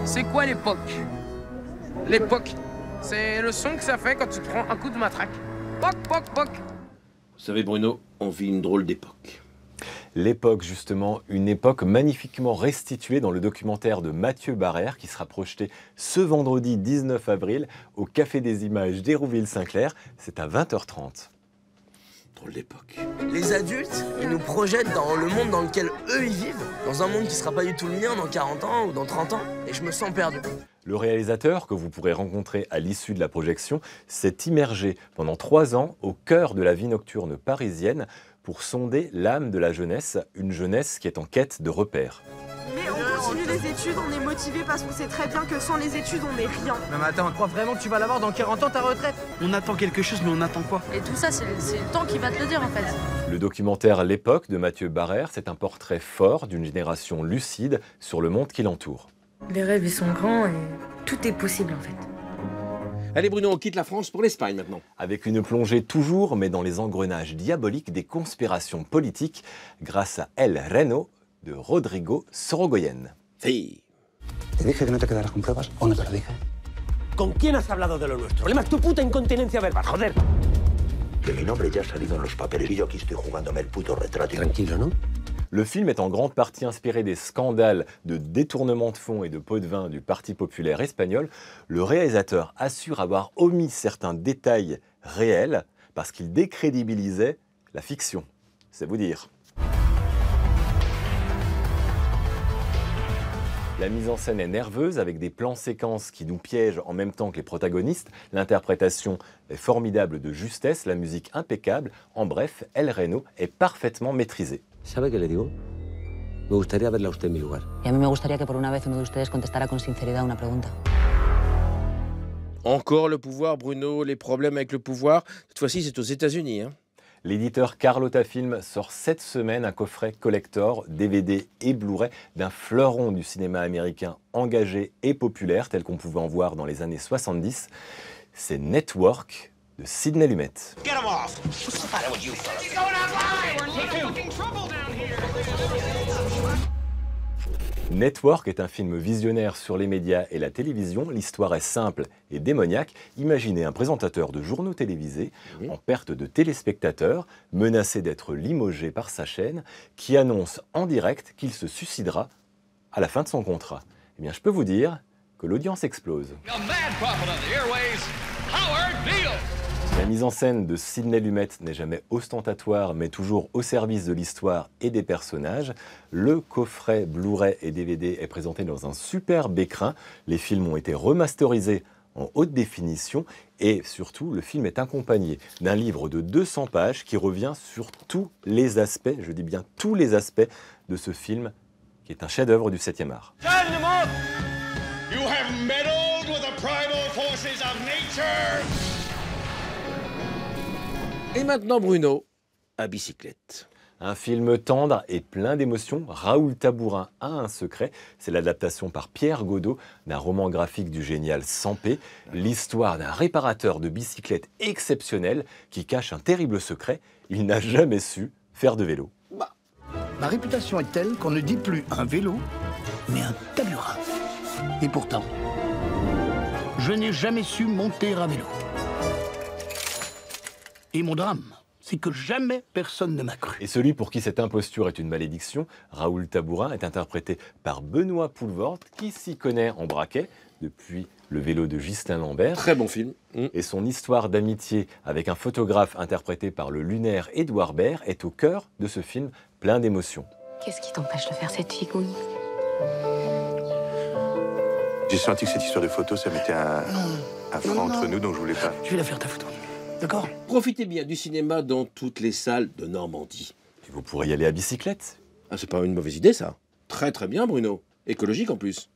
C'est quoi l'époque? L'époque, c'est le son que ça fait quand tu prends un coup de matraque. Poc, poc, poc. Vous savez Bruno, on vit une drôle d'époque. L'époque, justement, une époque magnifiquement restituée dans le documentaire de Mathieu Barrère qui sera projeté ce vendredi 19 avril au Café des Images d'Hérouville-Saint-Clair. C'est à 20h30. Drôle d'époque. Les adultes, ils nous projettent dans le monde dans lequel eux, ils vivent. Dans un monde qui sera pas du tout le mien dans 40 ans ou dans 30 ans. Et je me sens perdu. Le réalisateur, que vous pourrez rencontrer à l'issue de la projection, s'est immergé pendant 3 ans au cœur de la vie nocturne parisienne pour sonder l'âme de la jeunesse, une jeunesse qui est en quête de repères. Mais on continue les études, on est motivé parce qu'on sait très bien que sans les études, on n'est rien. Non mais attends, crois vraiment que tu vas l'avoir dans 40 ans ta retraite? On attend quelque chose, mais on attend quoi? Et tout ça, c'est le temps qui va te le dire en fait. Le documentaire L'époque de Mathieu Barrère, c'est un portrait fort d'une génération lucide sur le monde qui l'entoure. Les rêves, ils sont grands et tout est possible en fait. Allez Bruno, on quitte la France pour l'Espagne maintenant. Avec une plongée toujours, mais dans les engrenages diaboliques des conspirations politiques, grâce à El Reno de Rodrigo Sorogoyen. Sí. ¿Te dije que no te quedaras con pruebas o no te lo dije? ¿Con quién has hablado de lo nuestro? El problema es tu puta incontinencia verbal, joder. Que mi nombre ya ha salido en los papeles y yo aquí estoy jugándome el puto retrato. Tranquilo, ¿no? Le film est en grande partie inspiré des scandales de détournement de fonds et de pots de vin du Parti populaire espagnol. Le réalisateur assure avoir omis certains détails réels parce qu'il décrédibilisait la fiction. C'est vous dire. La mise en scène est nerveuse avec des plans séquences qui nous piègent en même temps que les protagonistes. L'interprétation est formidable de justesse, la musique impeccable. En bref, El Reno est parfaitement maîtrisé. ¿Sabe qué le digo? Me gustaría verla a usted en mi lugar. Y a mí me gustaría que por una vez uno de ustedes contestara con sinceridad una pregunta. Encore le pouvoir Bruno, les problèmes avec le pouvoir. Cette fois-ci c'est aux États-Unis. Hein. L'éditeur Carlotta Film sort cette semaine un coffret collector, DVD et Blu-ray d'un fleuron du cinéma américain engagé et populaire, tel qu'on pouvait en voir dans les années 70. C'est Network de Sidney Lumet. Get him off! What's the matter with you, fella? He's going online! We're in fucking trouble down here! Network est un film visionnaire sur les médias et la télévision. L'histoire est simple et démoniaque. Imaginez un présentateur de journaux télévisés en perte de téléspectateurs, menacé d'être limogé par sa chaîne, qui annonce en direct qu'il se suicidera à la fin de son contrat. Eh bien, je peux vous dire que l'audience explose. La mise en scène de Sidney Lumet n'est jamais ostentatoire, mais toujours au service de l'histoire et des personnages. Le coffret Blu-ray et DVD est présenté dans un superbe écrin. Les films ont été remasterisés en haute définition et surtout, le film est accompagné d'un livre de 200 pages qui revient sur tous les aspects, je dis bien tous les aspects de ce film qui est un chef-d'œuvre du 7e art. You have meddled with the primal forces of nature! Et maintenant Bruno, à bicyclette. Un film tendre et plein d'émotions, Raoul Tabourin a un secret. C'est l'adaptation par Pierre Godot d'un roman graphique du génial Sampé, l'histoire d'un réparateur de bicyclettes exceptionnel qui cache un terrible secret. Il n'a jamais su faire de vélo. Ma réputation est telle qu'on ne dit plus un vélo, mais un taburin. Et pourtant, je n'ai jamais su monter à vélo. Et mon drame, c'est que jamais personne ne m'a cru. Et celui pour qui cette imposture est une malédiction, Raoul Tabourin, est interprété par Benoît Poelvoort, qui s'y connaît en braquet depuis le vélo de Justin Lambert. Très bon film. Et son histoire d'amitié avec un photographe interprété par le lunaire Édouard Baird est au cœur de ce film plein d'émotions. Qu'est-ce qui t'empêche de faire cette figouille? J'ai senti que cette histoire de photo, ça mettait un frein entre nous, donc je voulais pas. Je vais la faire ta photo. D'accord? Profitez bien du cinéma dans toutes les salles de Normandie. Et vous pourrez y aller à bicyclette. Ah, c'est pas une mauvaise idée ça. Très très bien Bruno. Écologique en plus.